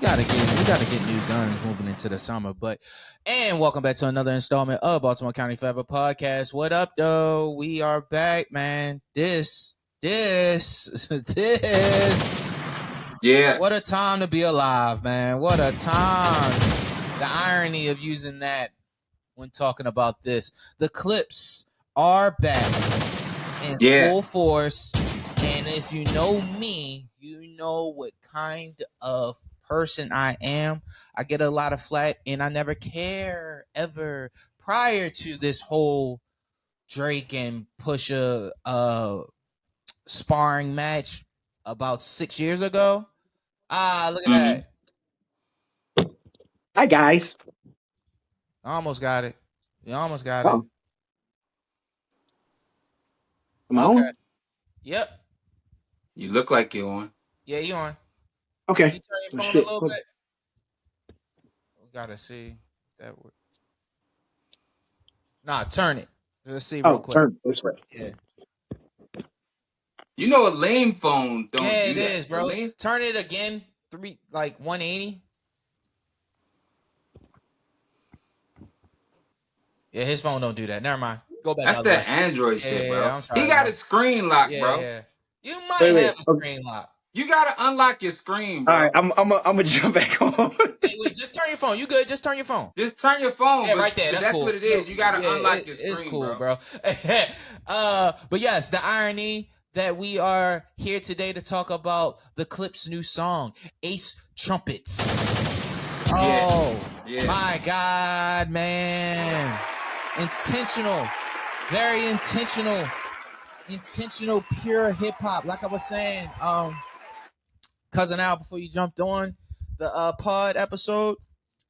gotta get new guns moving into the summer. And welcome back to another installment of Baltimore County Forever Podcast. What up, though? We are back, man. This. Yeah. What a time to be alive, man. What a time. The irony of using that when talking about this. The Clipse are back in full force. And if you know me, you know what kind of person I am. I get a lot of flack, and I never care ever. Prior to this whole Drake and Pusha sparring match about 6 years ago. Look at that. Hi, guys. I almost got it. You almost got it. Am I on? Yep. You look like you're on. Yeah, you on. Okay. Can you turn your phone a little bit? We gotta see that would. Nah, turn it. Let's see real quick. Turn this way. Yeah. You know a lame phone don't Yeah, do it that. is, bro. Turn it again. 180. Yeah, his phone don't do that. Never mind. Go back. That's that Android shit, bro. I'm sorry, he got a screen lock, bro. Yeah. You might have a screen lock. You gotta unlock your screen, bro. All right, I'm gonna jump back on. Wait, just turn your phone. You good? Just turn your phone. Just turn your phone. Yeah, right there. That's cool. What it is. You gotta unlock your screen, It's cool, bro. But yes, the irony that we are here today to talk about the Clipse new song, Ace Trumpets. My God, man. Intentional. Very intentional. Intentional, pure hip-hop. Like I was saying, Cousin Al, before you jumped on the pod episode,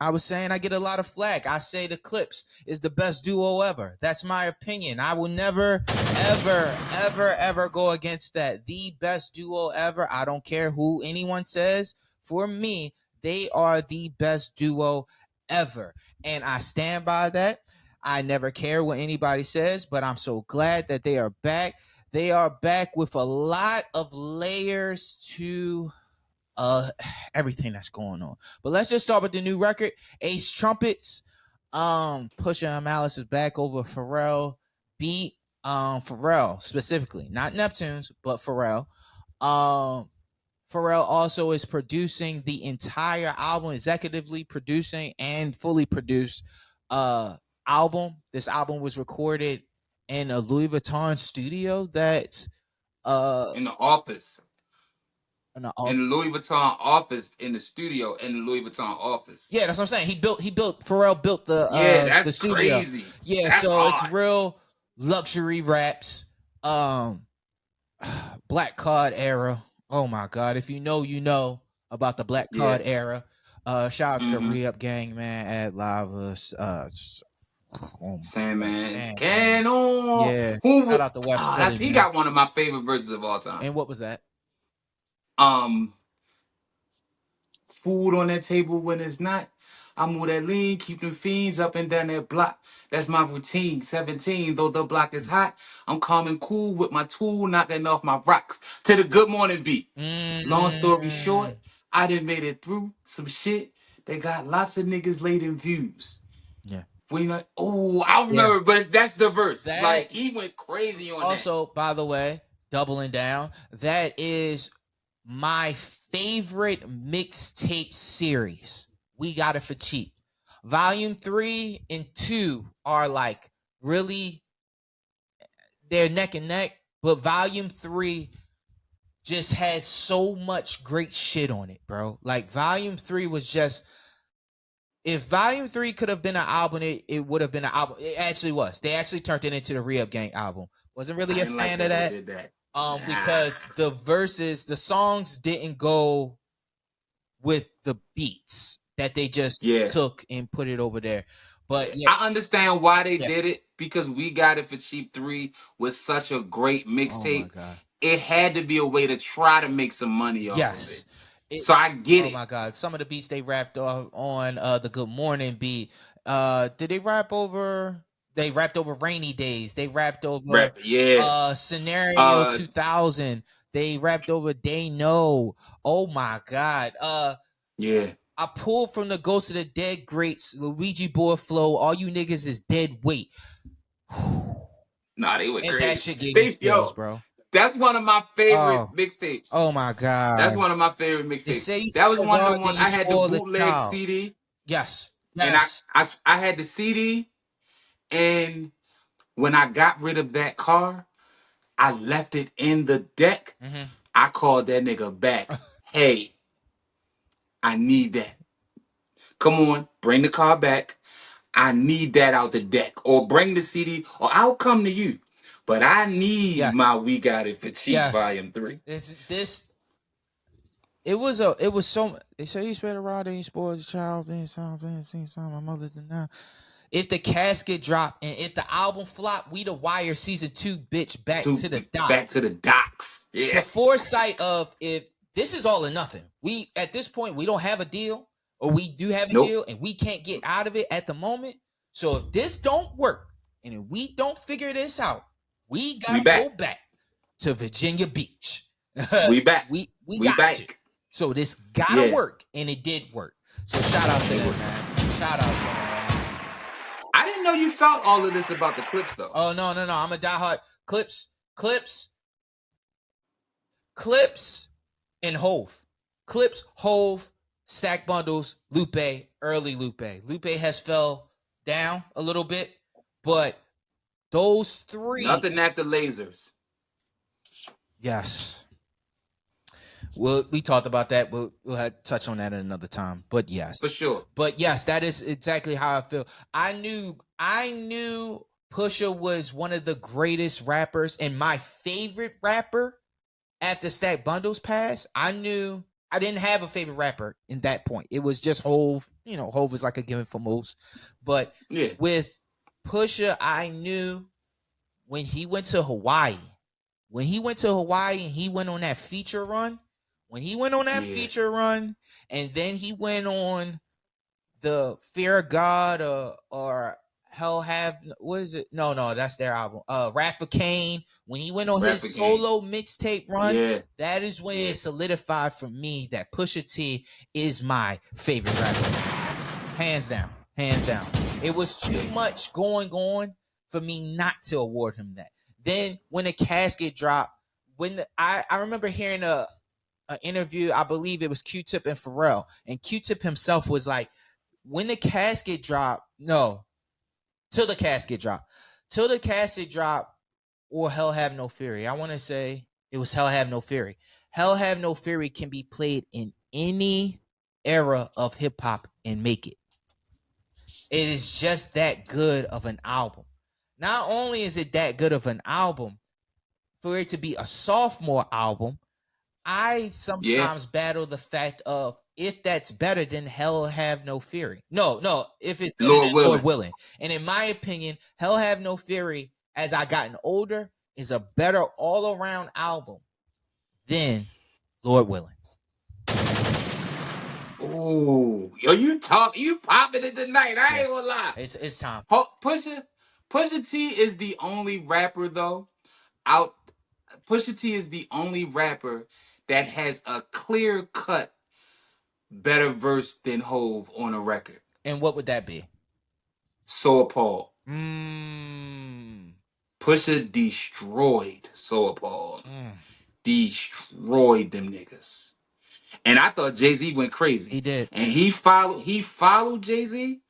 I was saying I get a lot of flack. I say the Clipse is the best duo ever. That's my opinion. I will never, ever go against that. The best duo ever. I don't care who anyone says. For me, they are the best duo ever. And I stand by that. I never care what anybody says, but I'm so glad that they are back. They are back with a lot of layers to everything that's going on. But let's just start with the new record, Ace Trumpets. Pusha and Malice is back over Pharrell beat. Pharrell specifically, not Neptunes, but Pharrell. Pharrell also is producing the entire album, executively producing and fully produced album. This album was recorded in a Louis Vuitton studio that's in the office. In the Louis Vuitton office, in the studio, in the Louis Vuitton office. Yeah, that's what I'm saying. Pharrell built the that's the studio. Crazy. Yeah, that's so odd. It's real luxury raps. Black Card era. Oh my God. If you know about the Black Card era. Shout out to the Re-Up Gang, man, at Lava. Sandman. Can on. Yeah. Shout out to West Philly, he got one of my favorite verses of all time. And what was that? Food on that table when it's not. I move that lean, keep them fiends up and down that block. That's my routine. 17, though the block is hot, I'm calm and cool with my tool, knocking off my rocks to the Good Morning beat. Long story short, I done made it through some shit that got lots of niggas late in views. Yeah. We like, I remember, but that's the verse. Like, he went crazy on that. Also, by the way, doubling down, that is my favorite mixtape series. We Got It for Cheap. Volume 3 and 2 are like really, they're neck and neck, but Volume 3 just had so much great shit on it, bro. Like Volume 3 was just, if Volume 3 could have been an album, it would have been an album. It actually was. They actually turned it into the Re-Up Gang album. Wasn't really a fan of that. Because the verses, the songs didn't go with the beats that they just took and put it over there. But I understand why they did it, because We Got It for Cheap 3 was such a great mixtape. Oh my God. It had to be a way to try to make some money off of it. So I get it. Oh my God. Some of the beats they rapped on the Good Morning beat. Did they rap over? They rapped over Rainy Days. They rapped over Scenario 2000. They rapped over They Know. Oh my God. I pulled from the Ghost of the Dead greats, Luigi Boy flow. All you niggas is dead weight. Nah, they were And crazy. that shit gave me chills, bro. That's one of my favorite mixtapes. Oh my God. That's one of my favorite They mixtapes. say you That was one of God, the then ones you I had the spoil bootleg child. CD. Yes. And I had the CD, and when I got rid of that car, I left it in the deck. Mm-hmm. I called that nigga back. Hey, I need that. Come on, bring the car back. I need that out the deck. Or bring the CD, or I'll come to you. But I need my We Got It for Cheap Volume 3. It was so. They say you spare the rod and you spoil the child. My mother's now. If the casket drop and if the album flop, we the Wire season 2, bitch, back to the docks. Back to the docks. Yeah. The foresight of if this is all or nothing. We at this point we don't have a deal, or we do have a deal and we can't get out of it at the moment. So if this don't work and if we don't figure this out, we gotta go back to Virginia Beach. We back. We got back. To. So this gotta work, and it did work. So shout out to them, man. Shout out to them. I didn't know you felt all of this about the Clipse though. Oh no. I'm a diehard Clipse, and Hove. Clipse, Hove, Stack Bundles, Lupe, early Lupe. Lupe has fell down a little bit, but those three. Nothing after Lasers. Yes. Well, we talked about that. We'll have to touch on that at another time. But yes. For sure. But yes, that is exactly how I feel. I knew Pusha was one of the greatest rappers and my favorite rapper after Stack Bundles passed. I knew I didn't have a favorite rapper in that point. It was just Hove. You know, Hove was like a given for most. But with Pusha, I knew when he went to Hawaii. When he went to Hawaii and he went on that feature run, and then he went on the Fear of God or Hell Have, what is it? No, that's their album. Wrath of Cain. When he went on his solo mixtape run, that is when it solidified for me that Pusha T is my favorite rapper. Hands down. It was too much going on for me not to award him that. Then when the casket dropped, I remember hearing an interview, I believe it was Q-Tip and Pharrell, and Q-Tip himself was like, when the casket dropped, till the casket dropped, or Hell Have No Fury. I want to say it was Hell Have No Fury. Hell Have No Fury can be played in any era of hip hop and make it. It is just that good of an album. Not only is it that good of an album, for it to be a sophomore album, I sometimes battle the fact of if that's better than Hell Have No Fury. No, if it's Lord Willing. And in my opinion, Hell Have No Fury, as I gotten older, is a better all-around album than Lord Willing. Oh, yo, you popping it tonight. I ain't gonna lie. It's time. Pusha T is the only rapper though Pusha T is the only rapper that has a clear cut better verse than Hove on a record. And what would that be? So Appalled. Pusha destroyed So Appalled. Destroyed them niggas. And I thought Jay-Z went crazy. He did. And he followed Jay-Z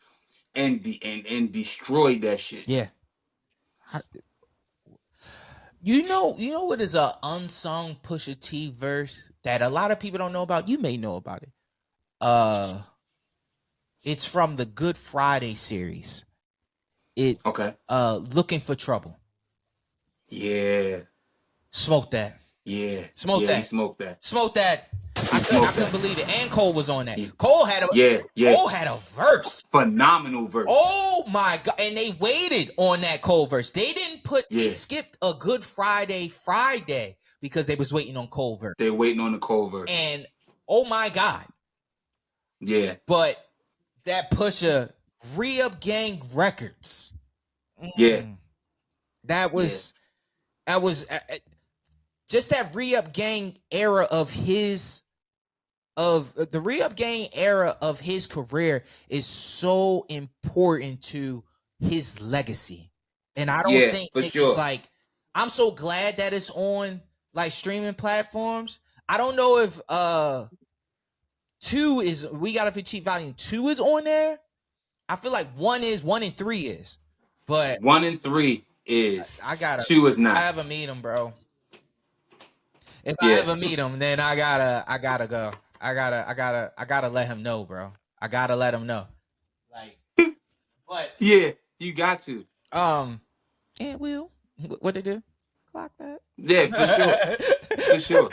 and destroyed that shit. Yeah. You know what is a unsung Pusha T verse that a lot of people don't know about? You may know about it. It's from the Good Friday series. It's Looking for Trouble. Yeah. Smoke that. Yeah. Smoke that. He smoked that. Smoke that. I couldn't believe it. And Cole was on that. Cole had a verse. Phenomenal verse. Oh my God. And they waited on that Cole verse. They didn't they skipped a Good Friday because they was waiting on Cole verse. They're waiting on the Cole verse. And oh my God. Yeah. But that Pusha Re-Up Gang Records. Yeah. That was just that Re-Up Gang era of his of the re-up game era of his career is so important to his legacy. And I don't think for niggas sure. like, I'm so glad that it's on like streaming platforms. I don't know if 2 is We Gotta Fit Cheap Volume 2 is on there. I feel like 1 and 3 is. But 1 and 3 is. I gotta 2 is not. I ever meet him, bro. If I Yeah. ever meet him, then I gotta go. I gotta let him know, bro. I gotta let him know. Like, but Yeah, you got to. and Will, what they do? Clock that. Yeah, for sure. For sure.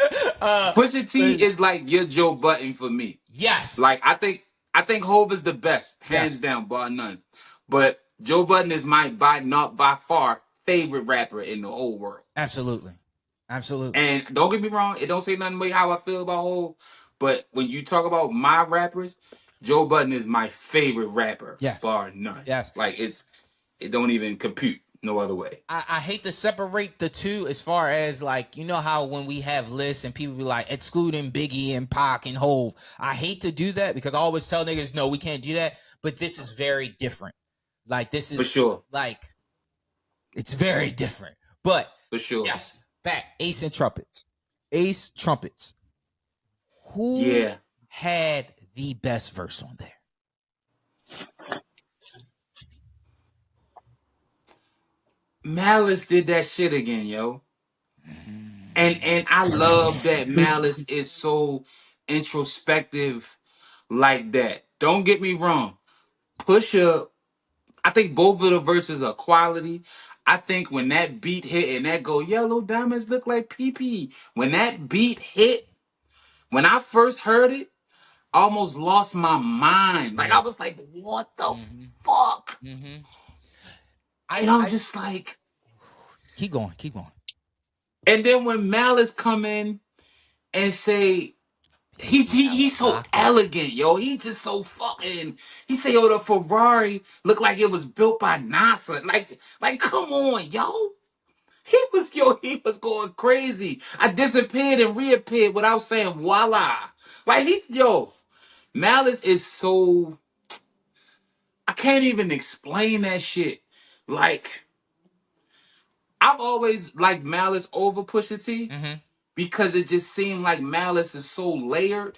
Pusha T is like your Joe Budden for me. Yes. Like I think Hov is the best, hands down, bar none. But Joe Budden is my by far favorite rapper in the whole world. Absolutely. And don't get me wrong, it don't say nothing about how I feel about Hov. But when you talk about my rappers, Joe Budden is my favorite rapper, bar none. Yes. Like it don't even compute no other way. I hate to separate the two as far as like, you know how when we have lists and people be like excluding Biggie and Pac and Hov. I hate to do that because I always tell niggas, no, we can't do that. But this is very different. Like this is for sure. Like it's very different. But for sure. Yes. Back Ace and Trumpets. Ace Trumpets. Who had the best verse on there? Malice did that shit again, yo. And I love that Malice is so introspective like that. Don't get me wrong. Pusha, I think both of the verses are quality. I think when that beat hit and that go, yellow diamonds look like pee-pee. When that beat hit, when I first heard it, I almost lost my mind. Like I was like, what the fuck? And I'm just like, keep going. And then when Malice come in and say, he's so elegant, yo. He just so fucking. He say, yo, the Ferrari looked like it was built by NASA. Like, come on, yo. He was going crazy. I disappeared and reappeared without saying voila. Like Malice is so. I can't even explain that shit. Like, I've always liked Malice over Pusha T. Because it just seemed like Malice is so layered.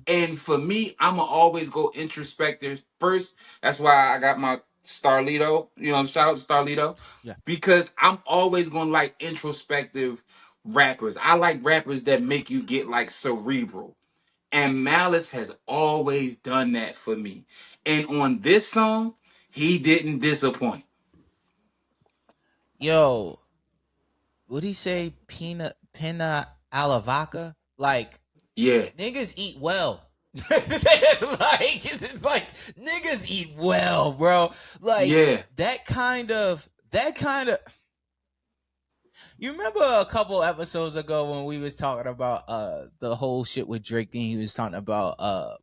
And for me, I'ma always go introspective first. That's why I got my Starlito. Shout out to Starlito. Yeah. Because I'm always gonna like introspective rappers. I like rappers that make you get like cerebral. And Malice has always done that for me. And on this song, he didn't disappoint. Yo, would he say pina alavaca? Like, niggas eat well. like niggas eat well, bro. Like that kind of you remember a couple episodes ago when we was talking about the whole shit with Drake and he was talking about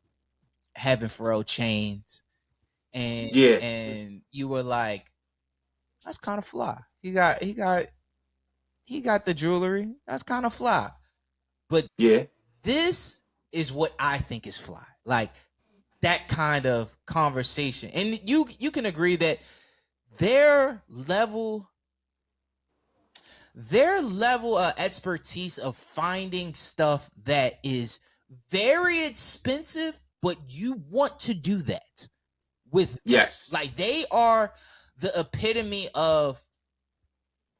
having Pharrell chains and you were like, that's kind of fly. He got the jewelry. That's kind of fly. But this is what I think is fly. Like that kind of conversation. And you can agree that their level of expertise of finding stuff that is very expensive, but you want to do that with like they are the epitome of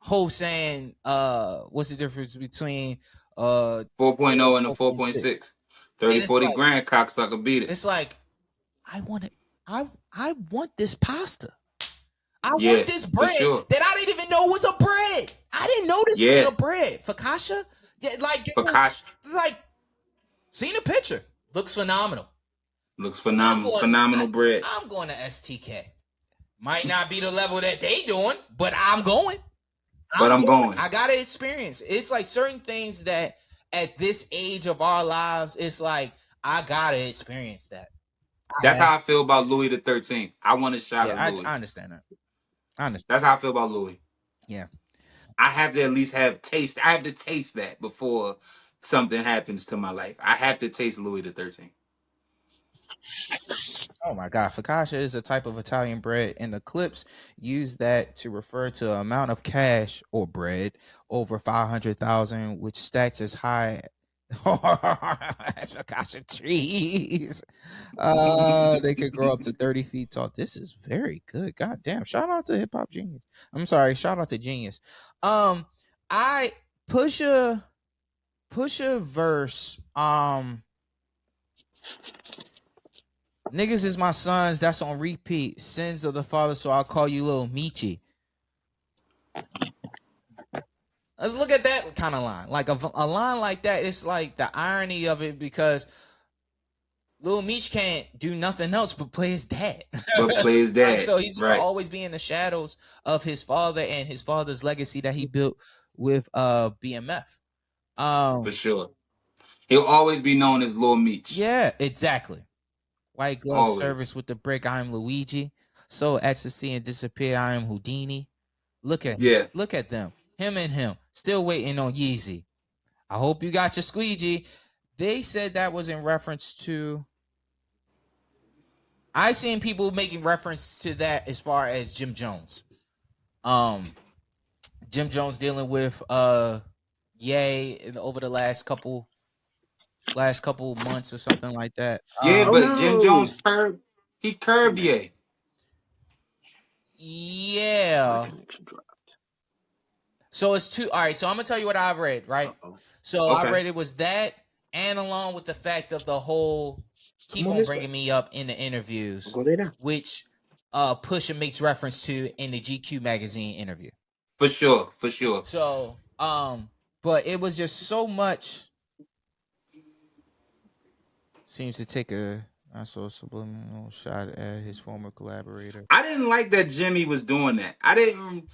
Hov saying what's the difference between 4.0 and a 4.6. 30-40 like, grand cocksucker beat it. It's like I want this pasta. I want this bread that I didn't even know was a bread. I didn't know this was a bread. Focaccia? Yeah, Focaccia. Like, seen a picture. Looks phenomenal. Looks phenomenal. Phenomenal bread. I'm going to STK. Might not be the level that they doing, but I'm going. I'm going. I got to experience. It's like certain things that at this age of our lives, it's like, I got to experience that. That's how I feel about Louis the 13th. I want to shout at Louis. I understand that. That's how I feel about Louis. Yeah. I have to at least have taste. I have to taste that before something happens to my life. I have to taste Louis the 13th. Oh my God, focaccia is a type of Italian bread, and the Clipse use that to refer to an amount of cash or bread over 500,000, which stacks as high as focaccia trees. They could grow up to 30 feet tall. This is very good. God damn! Shout out to Hip Hop Genius. I'm sorry. Shout out to Genius. I push a verse. Niggas is my sons. That's on repeat. Sins of the father, so I'll call you Lil Michi. Let's look at that kind of line. Like a line like that, it's like the irony of it, because Lil Meech can't do nothing else but play his dad. But play his dad. Like, so he's gonna right. always be in the shadows of his father and his father's legacy that he built with BMF. For sure. He'll always be known as Lil Meech. Yeah, exactly. White glove Always. service with the brick. I am Luigi. So ecstasy and disappear. I am Houdini. Look at him. Look at them. Him and him. Still waiting on Yeezy. I hope you got your squeegee. They said that was in reference to. I seen people making reference to that as far as Jim Jones. Jim Jones dealing with Ye over the last couple months or something like that. Yeah, but Jim Jones curved Ye. Yeah. So it's two. All right. So I'm gonna tell you what I've read. Right. So I read it was that, and along with the fact of the whole keep on bringing me up in the interviews, which Pusha makes reference to in the GQ magazine interview. For sure. So but it was just so much. Seems to take a subliminal shot at his former collaborator. I didn't like that Jimmy was doing that. I didn't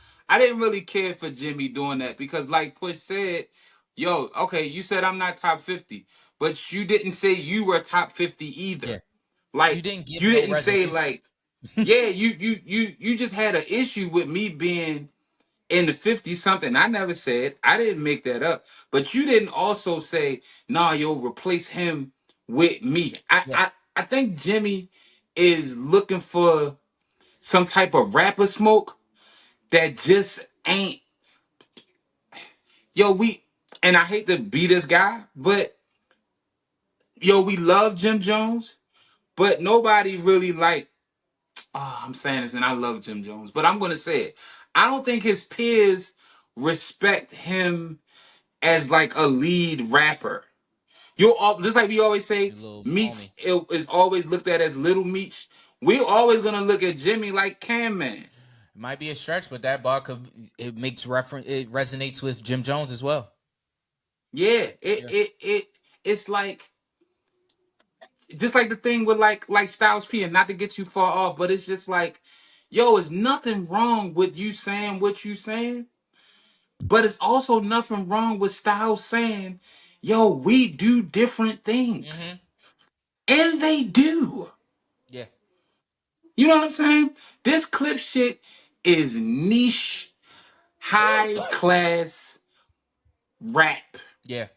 really care for Jimmy doing that, because like Push said, yo, okay, you said I'm not top 50, but you didn't say you were top 50 either. Yeah. Like you didn't say like, yeah, you just had an issue with me being in the 50 something. I never said, I didn't make that up, but you didn't also say, nah, you'll replace him with me. I think Jimmy is looking for some type of rapper smoke that just ain't. Yo, and I hate to be this guy, but yo, we love Jim Jones, but nobody really like. Oh, I'm saying this, and I love Jim Jones, but I'm gonna say it. I don't think his peers respect him as like a lead rapper. Just like we always say, Meech is always looked at as Little Meech. We're always gonna look at Jimmy like Cam Man. It might be a stretch, but that bar it makes reference. It resonates with Jim Jones as well. Yeah, it's like just like the thing with like Styles P, and not to get you far off, but it's just like, yo, there's nothing wrong with you saying what you saying, but it's also nothing wrong with Styles saying, yo, we do different things, and they do. Yeah. You know what I'm saying? This Clipse shit is niche, high class rap. Yeah.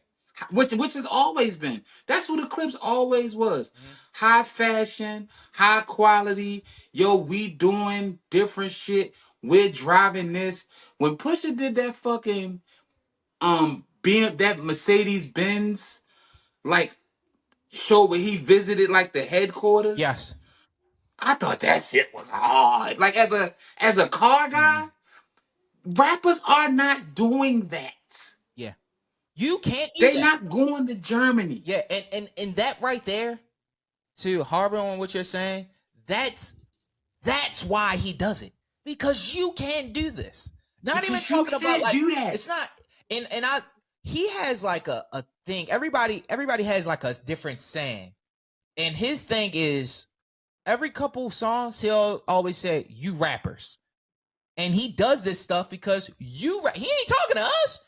Which has always been. That's who the Clipse always was. High fashion, high quality. Yo, we doing different shit. We're driving this. When Pusha did that fucking that Mercedes Benz like show where he visited like the headquarters. Yes. I thought that shit was hard. Like as a car guy, rappers are not doing that. Yeah. You can't do They're that. not going to Germany. Yeah, and that right there, to harbor on what you're saying, that's why he does it. Because you can't do this. Not because even talking about like do that. It's not he has like a thing. Everybody has like a different saying. And his thing is every couple songs he'll always say, you rappers. And he does this stuff because he ain't talking to us.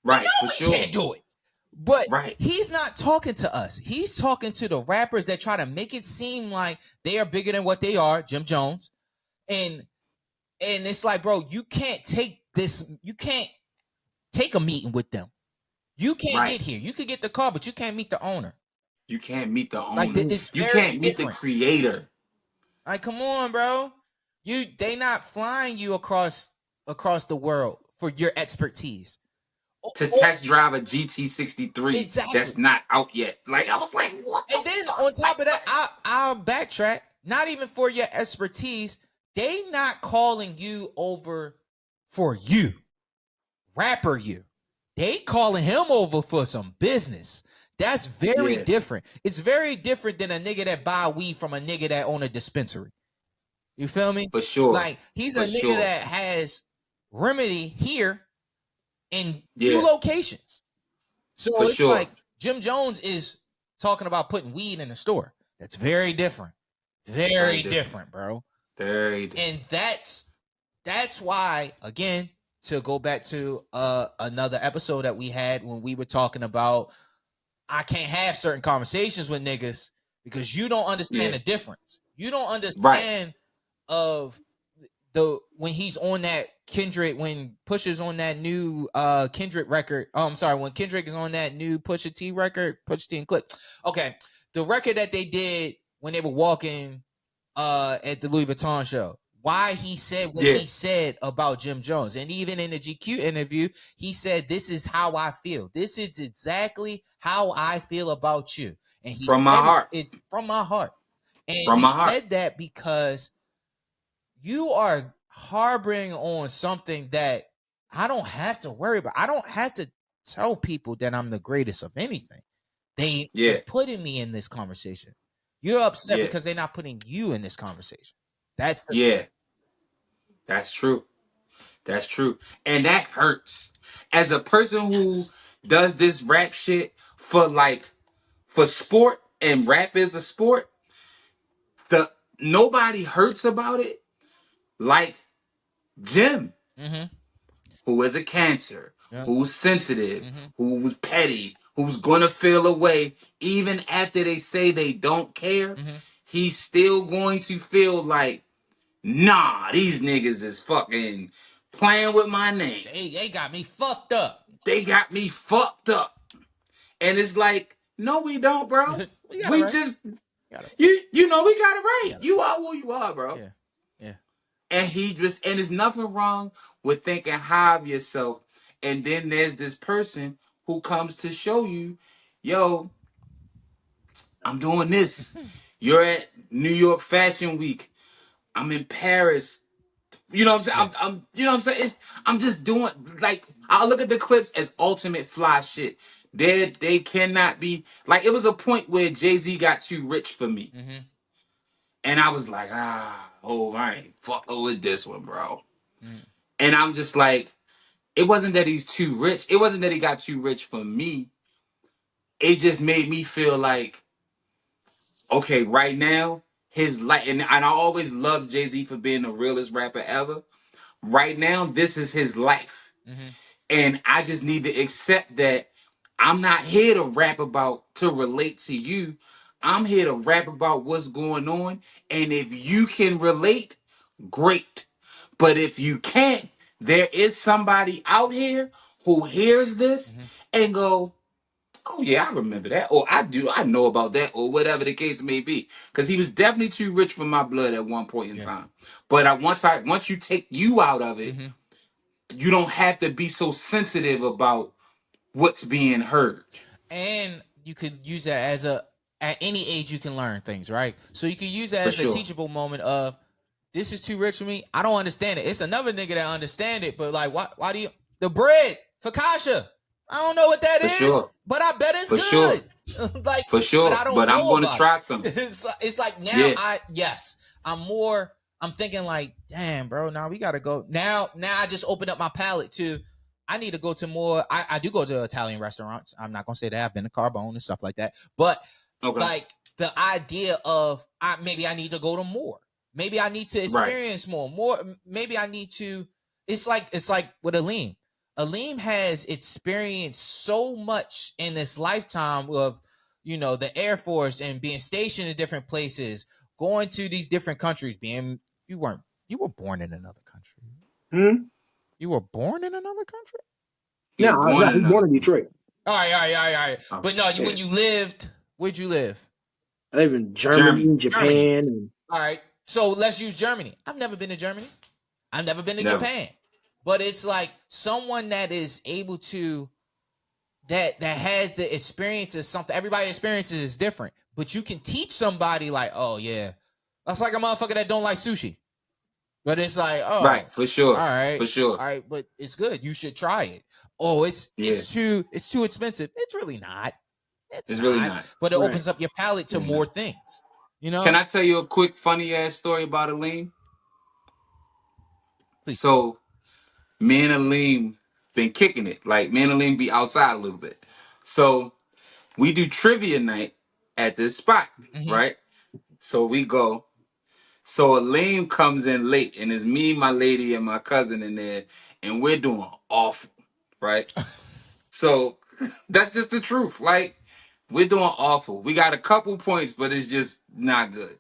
Right, for sure. Can't do it. But he's not talking to us. He's talking to the rappers that try to make it seem like they are bigger than what they are, Jim Jones. And it's like, bro, you can't take a meeting with them. You can't Right. get here. You could get the car, but you can't meet the owner. You can't meet the owner. Like it's You very can't meet different. the creator. Like, come on, bro. They not flying you across the world for your expertise. To test drive a GT63 Exactly. that's not out yet. Like, I was like, what? And then on top of that, I'll backtrack. Not even for your expertise. They not calling you over for you. Rapper you. They calling him over for some business. That's very different. It's very different than a nigga that buy weed from a nigga that own a dispensary. You feel me? For sure. Like, he's a nigga that has remedy here in new locations. So it's like Jim Jones is talking about putting weed in the store. That's very different. Very different, bro. Very different. And that's why, again, to go back to another episode that we had when we were talking about I can't have certain conversations with niggas because you don't understand the difference. You don't understand of when he's on that Kendrick, when Pusha's on that new Kendrick record. Oh, I'm sorry, when Kendrick is on that new Pusha T record, Pusha T and Clipse. Okay, the record that they did when they were walking at the Louis Vuitton show. Why he said what he said about Jim Jones. And even in the GQ interview, he said, this is how I feel. This is exactly how I feel about you. And he from my heart. It's from my heart. And from he my heart. said that because you are harboring on something that I don't have to worry about. I don't have to tell people that I'm the greatest of anything. They are putting me in this conversation. You're upset because they're not putting you in this conversation. That's That's true. That's true. And that hurts. As a person who does this rap shit for sport, and rap is a sport, nobody hurts about it like Jim, who is a cancer, who's sensitive, who's petty, who's gonna feel away even after they say they don't care. He's still going to feel like, nah, these niggas is fucking playing with my name. They got me fucked up. They got me fucked up. And it's like, no, we don't, bro. we just, you know, we got it right. You are who you are, bro. Yeah. And and there's nothing wrong with thinking high of yourself. And then there's this person who comes to show you, yo, I'm doing this. You're at New York Fashion Week. I'm in Paris. You know what I'm saying? I'm you know what I'm saying? I'm just doing, like, I look at the Clipse as ultimate fly shit. They cannot be, like, it was a point where Jay-Z got too rich for me. And I was like, I ain't fucking with this one, bro. And I'm just like, it wasn't that he's too rich. It wasn't that he got too rich for me. It just made me feel like, okay, right now, his life, and I always loved Jay-Z for being the realest rapper ever. Right now, this is his life. And I just need to accept that I'm not here to relate to you. I'm here to rap about what's going on. And if you can relate, great. But if you can't, there is somebody out here who hears this and go, oh yeah, I remember that. Or I know about that, or whatever the case may be. Because he was definitely too rich for my blood at one point in time. But once you take you out of it, you don't have to be so sensitive about what's being heard. And you could use that as at any age you can learn things, right? So you can use that as a teachable moment of, this is too rich for me. I don't understand it. It's another nigga that understand it, but like, why do you, the bread for Kasha? I don't know what that is, but I bet it's good. Like, for sure. But I don't know I'm going to try it. something. It's like now I'm thinking like, damn, bro, now we gotta go. Now I just opened up my palate to, I need to go to more. I do go to Italian restaurants. I'm not gonna say that. I've been to Carbone and stuff like that. But like the idea of maybe I need to go to more. Maybe I need to experience more. Maybe I need to. It's like with Aleem. Aleem has experienced so much in this lifetime of, you know, the Air Force and being stationed in different places, going to these different countries. You were born in another country. You were born in another country? No, I was born in Detroit. All right. Oh, But no, when you lived, where'd you live? I live in Germany, Japan. And All right. So let's use Germany. I've never been to Germany. I've never been to Never. Japan. But it's like someone that is able to that has the experience is something. Everybody experiences is different. But you can teach somebody like, oh yeah, that's like a motherfucker that don't like sushi. But it's like, oh, Right, for sure. all right, For sure. all right, but it's good. You should try it. Oh, it's too expensive. It's really not. It's really not. But it opens up your palate to more things. You know? Can I tell you a quick funny ass story about Aleem? Please. So me and Aleem been kicking it. Like me and Aleem be outside a little bit. So we do trivia night at this spot, right? So we go. So Aleem comes in late, and it's me, my lady, and my cousin in there, and we're doing awful, right? So that's just the truth. Like, we're doing awful. We got a couple points, but it's just not good.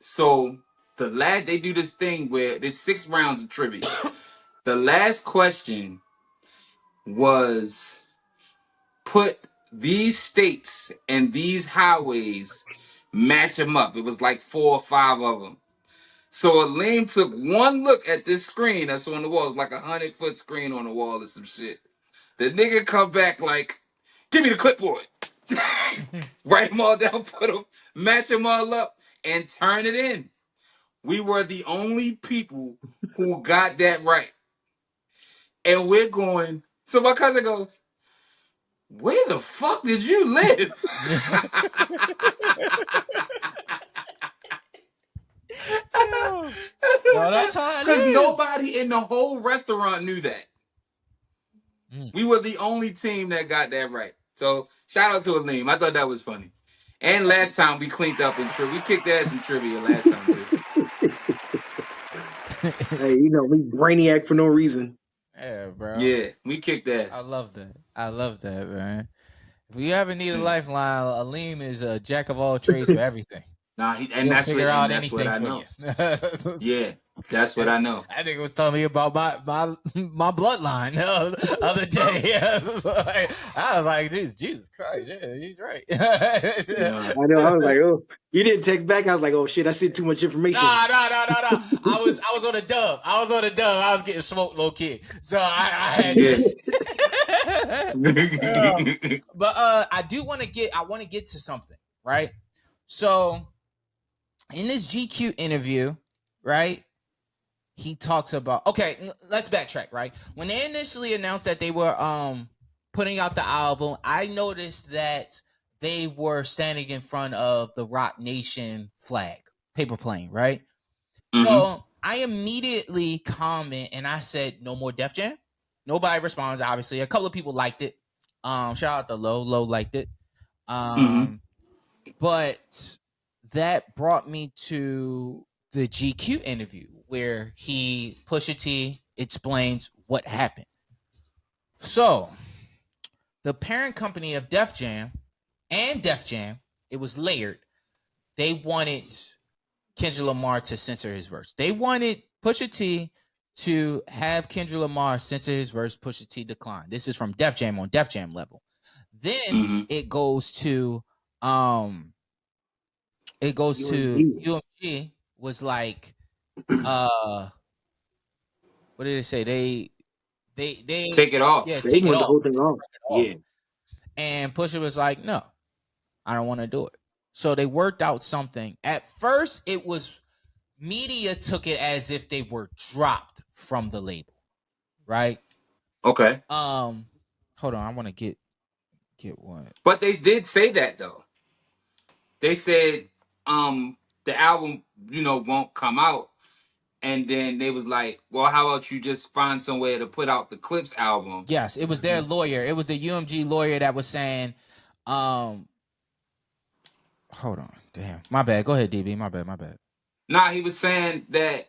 So they do this thing where there's 6 rounds of trivia. The last question was put these states and these highways, match them up. It was like 4 or 5 of them. So Aleem took one look at this screen that's on the wall. It's like 100-foot screen on the wall or some shit. The nigga come back like, give me the clipboard. Write them all down, match them all up, and turn it in. We were the only people who got that right. And we're going, so my cousin goes, where the fuck did you live? No, that's how it Because is. nobody in the whole restaurant knew that. We were the only team that got that right. So shout out to Aleem. I thought that was funny. And last time we cleaned up in trivia. We kicked ass in trivia last time too. Hey, we brainiac for no reason. Yeah, bro. Yeah, we kicked ass. I love that, man. If you ever need a lifeline, Aleem is a jack of all trades for everything. Nah, He'll that's figure what, out that's anything what I for know. you. Yeah, that's what I know. I think it was telling me about my bloodline the other day. I was like, Jesus Christ, yeah, he's right. I know. I was like, oh, you didn't text back. I was like, oh shit, I said too much information. No. I was on a dub. I was getting smoked, low key. So I had to. But I want to get to something, right? So in this GQ interview, right? He talks about, okay, let's backtrack, right? When they initially announced that they were putting out the album, I noticed that they were standing in front of the Rock Nation flag, paper plane, right? So I immediately comment and I said, no more Def Jam. Nobody responds, obviously. A couple of people liked it. Shout out to Low liked it. But that brought me to the GQ interview where Pusha T explains what happened. So the parent company of Def Jam and Def Jam, it was layered. They wanted Kendrick Lamar to censor his verse. They wanted Pusha T to have Kendrick Lamar censor his verse. Pusha T decline. This is from Def Jam on Def Jam level. Then it goes to UMG was like, what did they say? They take it off. Yeah, They take it want the off. whole thing off. Yeah. And Pusha was like, no, I don't want to do it. So they worked out something. At first, it was media took it as if they were dropped from the label, right? Okay. Hold on, I want to get one. But they did say that though. They said the album, won't come out. And then they was like, well, how about you just find somewhere to put out the Clipse album? Yes, it was their lawyer. It was the UMG lawyer that was saying, hold on. Damn. My bad. Go ahead, DB. My bad. Nah, he was saying that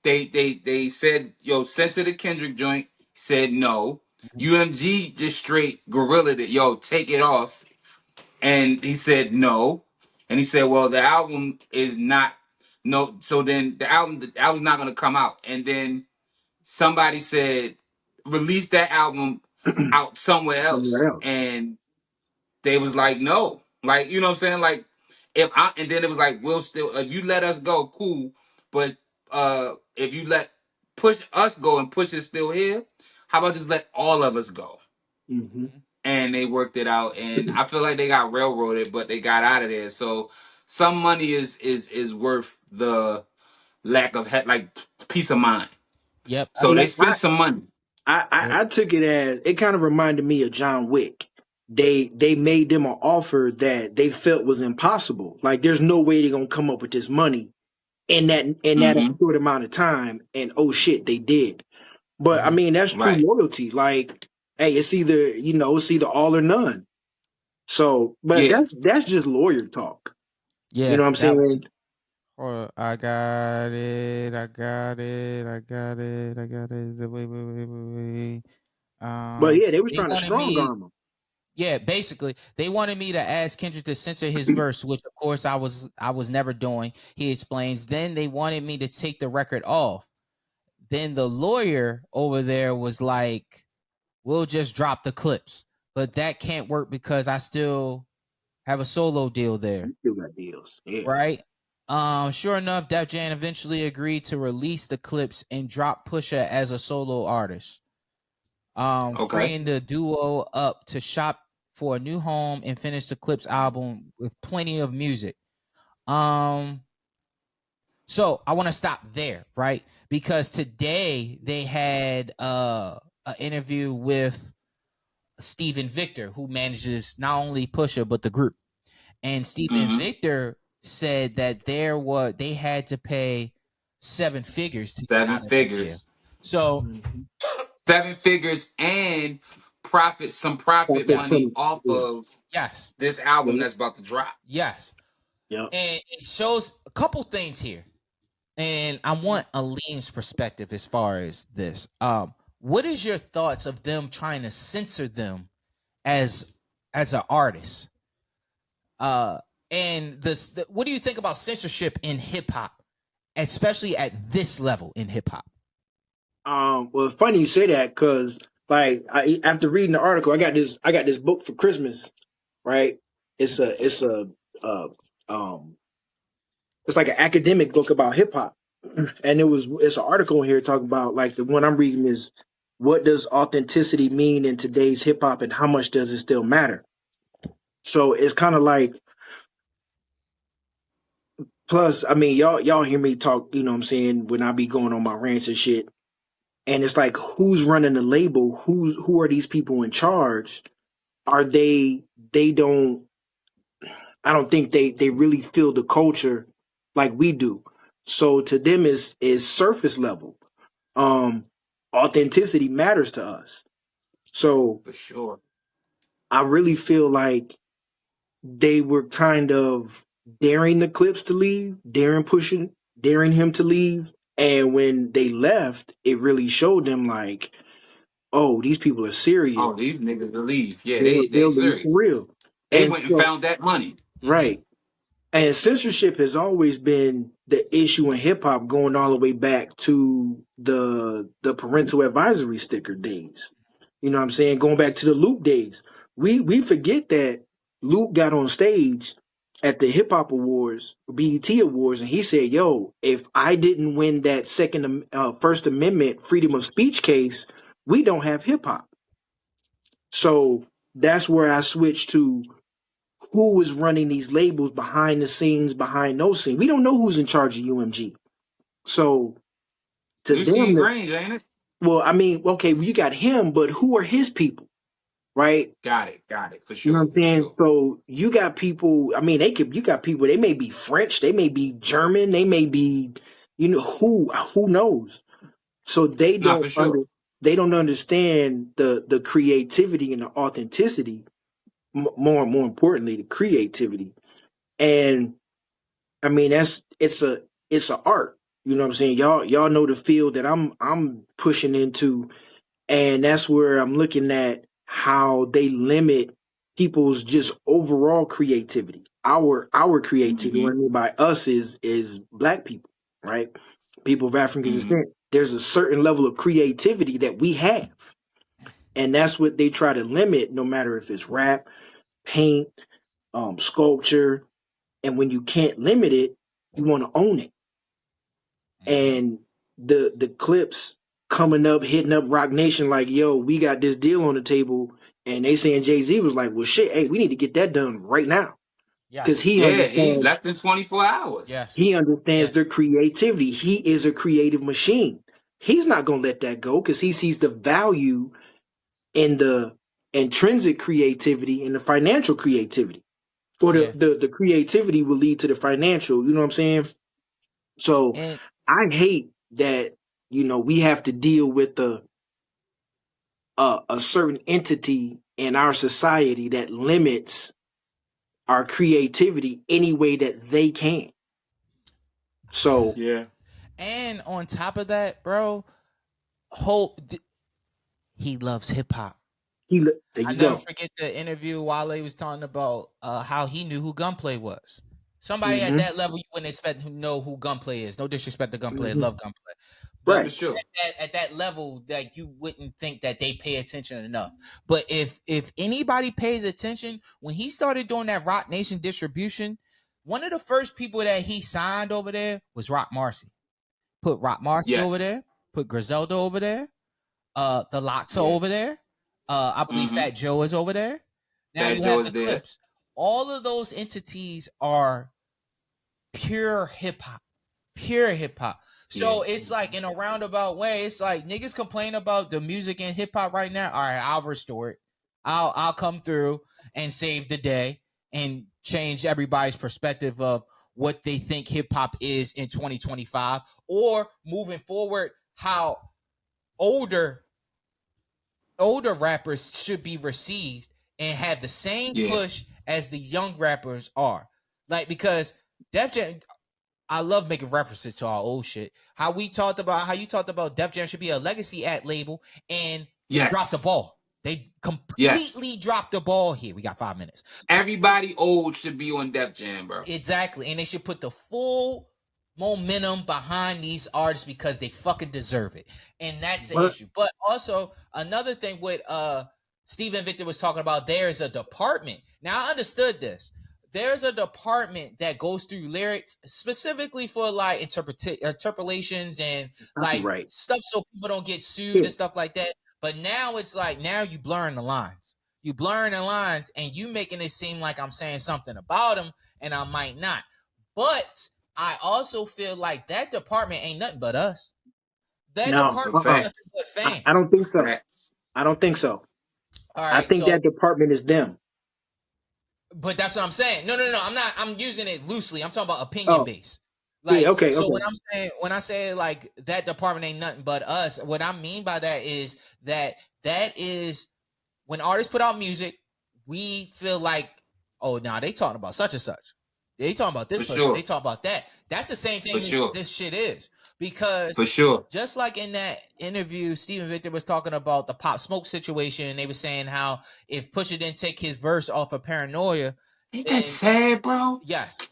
they said, yo, censor the Kendrick joint. Said no. UMG just straight gorillaed it. Yo, take it off. And he said no. And he said, well, the album is not no. So then the album's not gonna come out. And then somebody said, release that album out somewhere else. somewhere else. And they was like, no. Like, you know what I'm saying? Like, and then it was like, we'll still, you let us go, cool. But if you let push us go and push is still here, how about just let all of us go? Mm-hmm. And they worked it out, and I feel like they got railroaded, but they got out of there. So some money is worth the lack of like peace of mind. Yep. So they spent some money. I took it as it kind of reminded me of John Wick. They made them an offer that they felt was impossible. Like there's no way they're gonna come up with this money in that short amount of time. And oh shit, they did. But I mean that's true Right. loyalty. Like, hey, it's either all or none. So, but Yeah. that's just lawyer talk. Yeah. You know what I'm that saying? was- Hold on. I got it. Wait. But yeah, they was they trying to wanted strong me. arm him. Yeah, basically, they wanted me to ask Kendrick to censor his verse, which of course I was never doing. He explains. Then they wanted me to take the record off. Then the lawyer over there was like, "We'll just drop the clips," but that can't work because I still have a solo deal there, You still got deals. Yeah. right? Sure enough, Def Jam eventually agreed to release the clips and drop Pusha as a solo artist. Okay. Freeing the duo up to shop for a new home and finish the Clipse album with plenty of music. So I want to stop there, right? Because today they had an interview with Steven Victor, who manages not only Pusha but the group. And Steven Victor said that they had to pay 7 figures to get out of that deal. So 7 figures and some profit money off of yes, this album that's about to drop. yes. Yep. And it shows a couple things here. And I want Aleem's perspective as far as this. What is your thoughts of them trying to censor them as an artist? And what do you think about censorship in hip hop, especially at this level in hip hop? Well, it's funny you say that because, like, after reading the article, I got this book for Christmas, right? It's like an academic book about hip hop, and it's an article in here talking about, like, the one I'm reading is what does authenticity mean in today's hip hop and how much does it still matter? So it's kind of like, plus, I mean, y'all hear me talk, you know what I'm saying, when I be going on my rants and shit. And it's like, who's running the label? Who are these people in charge? Are I don't think they really feel the culture like we do. So to them is surface level. Authenticity matters to us. So For sure. I really feel like they were kind of daring the Clipse to leave, daring him to leave. And when they left, it really showed them like, oh, these people are serious. Oh, these niggas to leave. Yeah, They'll they leave for serious. real. They And went and so, found that money. right. And censorship has always been the issue in hip hop, going all the way back to the parental advisory sticker days. You know what I'm saying? Going back to the Luke days. We forget that Luke got on stage at the Hip Hop Awards, BET Awards, and he said, "Yo, if I didn't win that First Amendment freedom of speech case, we don't have hip hop." So that's where I switched to who is running these labels behind the scenes, behind those scenes. We don't know who's in charge of UMG. So to You see them, Grange, ain't it? well, I mean, okay, you got him, but who are his people, right? Got it, for sure. You know what I'm saying? Sure. So you got people, I mean, you got people, they may be French, they may be German, they may be, who knows? So they Nah, don't for sure. they don't understand the creativity and the authenticity, more importantly, the creativity. And I mean, it's a art. You know what I'm saying? Y'all know the field that I'm pushing into, and that's where I'm looking at how they limit people's just overall creativity. Our creativity, what I mean by us is Black people, right? People of African descent. There's a certain level of creativity that we have, And that's what they try to limit, no matter if it's rap, paint, sculpture. And when you can't limit it, you want to own it. And the Clipse coming up, hitting up Rock Nation like, yo, we got this deal on the table. And they saying Jay-Z was like, well, shit, hey, we need to get that done right now. Because he he's understands, less than 24 hours. Yes. he understands their creativity. He is a creative machine. He's not going to let that go because he sees the value in the intrinsic creativity and the financial creativity. Or the creativity will lead to the financial, you know what I'm saying? So I hate that, we have to deal with a certain entity in our society that limits our creativity any way that they can. So yeah. And on top of that, bro, he loves hip hop. I never forget the interview Wale was talking about how he knew who Gunplay was. Somebody at that level, you wouldn't expect to know who Gunplay is. No disrespect to Gunplay, love Gunplay. But for sure. at that level, that you wouldn't think that they pay attention enough. But if anybody pays attention, when he started doing that Rock Nation distribution, one of the first people that he signed over there was Rock Marcy. Put Rock Marcy over there. Put Griselda over there. The Loxa over there. I believe Fat Joe is over there. Now you have the Clipse. All of those entities are pure hip hop. Pure hip hop. So it's like in a roundabout way, it's like niggas complain about the music and hip hop right now. All right, I'll restore it. I'll come through and save the day and change everybody's perspective of what they think hip hop is in 2025, or moving forward, how older rappers should be received and have the same push as the young rappers are. Like, because Def Jam, I love making references to our old shit. How you talked about Def Jam should be a legacy act label, and dropped the ball. They completely dropped the ball here. We got 5 minutes. Everybody old should be on Def Jam, bro. Exactly. And they should put the full momentum behind these artists because they fucking deserve it. And that's the issue. But also, another thing with Steven Victor was talking about, there's a department. Now, I understood this. There's a department that goes through lyrics specifically for like interpolations and like stuff so people don't get sued and stuff like that. But now it's like, now you blurring the lines. You blurring the lines and you making it seem like I'm saying something about them and I might not. But I also feel like that department ain't nothing but us. That department is nothing but fans. I don't think so. I don't think so. All right, I think that department is them. But that's what I'm saying. No. I'm using it loosely. I'm talking about opinion based. Like, when I say like that department ain't nothing but us, what I mean by that is that is when artists put out music, we feel like, oh, nah, they talking about such and such. They talking about this person. They talk about that. That's the same thing this shit is. Because just like in that interview, Steven Victor was talking about the Pop Smoke situation. And they were saying how if Pusha didn't take his verse off of Paranoia. Ain't that sad, bro? Yes.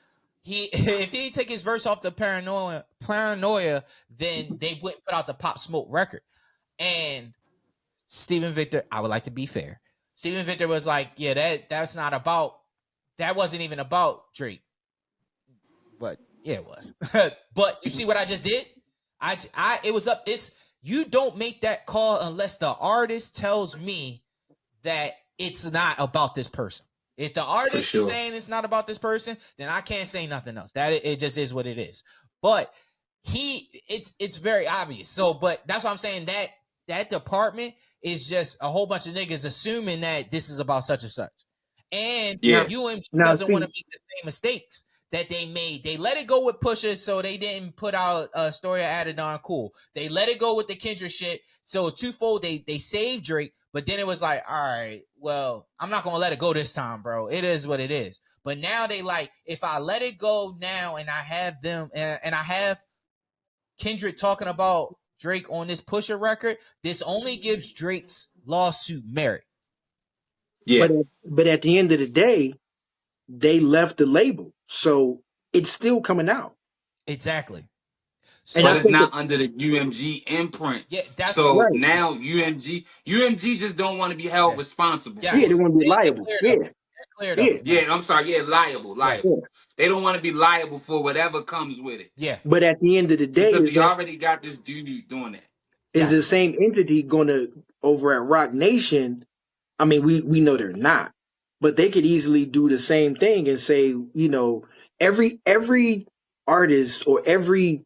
If he didn't take his verse off the Paranoia, then they wouldn't put out the Pop Smoke record. And Steven Victor, I would like to be fair. Steven Victor was like, yeah, that wasn't even about Drake. But yeah, it was. But you see what I just did? You don't make that call unless the artist tells me that it's not about this person. If the artist is saying it's not about this person, then I can't say nothing else. That it just is what it is. But it's very obvious. So, but that's what I'm saying. That department is just a whole bunch of niggas assuming that this is about such and such. And UMG doesn't want to make the same mistakes that they made. They let it go with Pusha, so they didn't put out a story of Adidon. Cool. They let it go with the Kendrick shit. So twofold, they saved Drake, but then it was like, all right, well, I'm not gonna let it go this time, bro. It is what it is. But now they like, if I let it go now and I have them and I have Kendrick talking about Drake on this Pusha record, this only gives Drake's lawsuit merit. Yeah. But at the end of the day, they left the label. So it's still coming out. Exactly. So And I But it's think not under the UMG imprint. yeah, that's So right. now UMG just don't want to be held yeah. responsible Yeah, for they Yes, it. want to be they liable. cleared Yeah, of it. They're cleared of yeah, it now. Yeah, I'm sorry. Yeah, liable, Yeah, yeah. They don't want to be liable for whatever comes with it yeah, But at the end of the day, because is we that already got this dude doing that. is the yes, same entity going to over at Rock Nation? I mean, we know they're not, but they could easily do the same thing and say, you know, every artist or everybody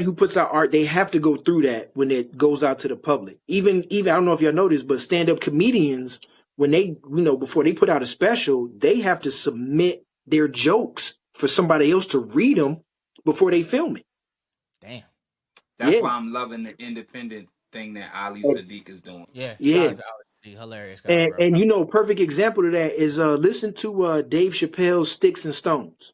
who puts out art, they have to go through that when it goes out to the public. Even I don't know if y'all noticed, but stand up comedians, when they, you know, before they put out a special, they have to submit their jokes for somebody else to read them before they film it. damn, That's Yeah, why I'm loving the independent thing that Ali and, Sadiq is doing. yeah. yeah. Shout out to Alex D, hilarious guy, bro. And you know, a perfect example of that is listen to Dave Chappelle's Sticks and Stones.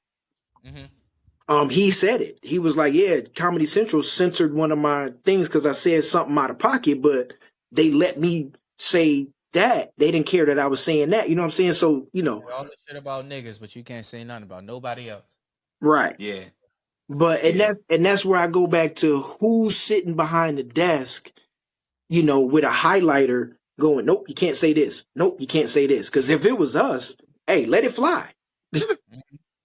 Mm-hmm. He said it. He was like, yeah, Comedy Central censored one of my things because I said something out of pocket, but they let me say that. They didn't care that I was saying that. You know what I'm saying? So, you know, All the shit about niggas, but you can't say nothing about nobody else. right. Yeah, But yeah, that's where I go back to who's sitting behind the desk, you know, with a highlighter going, nope, you can't say this. Nope, you can't say this. Because if it was us, hey, let it fly.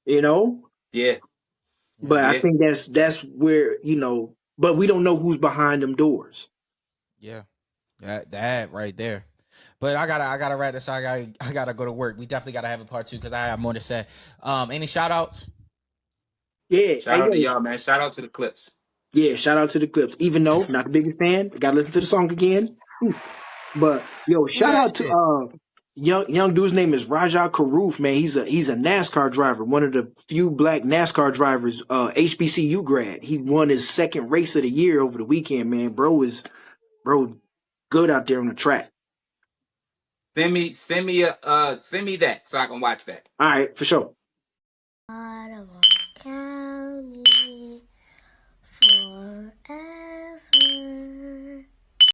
You know? yeah, But I yeah. think that's where, you know, but we don't know who's behind them doors. Yeah, that right there. But I gotta wrap this. I gotta go to work. We definitely gotta have a part 2 because I have more to say. Any shout outs? Yeah, Shout out to y'all, man. Shout out to the Clipse. yeah. Shout out to the Clipse. Even though not the biggest fan, gotta listen to the song again. But yo, Do shout that out to shit. young dude's name is Raja Karoof, man. He's a NASCAR driver, one of the few black NASCAR drivers, HBCU grad. He won his second race of the year over the weekend, man. Bro good out there on the track. Send me that so I can watch that. All right, for sure.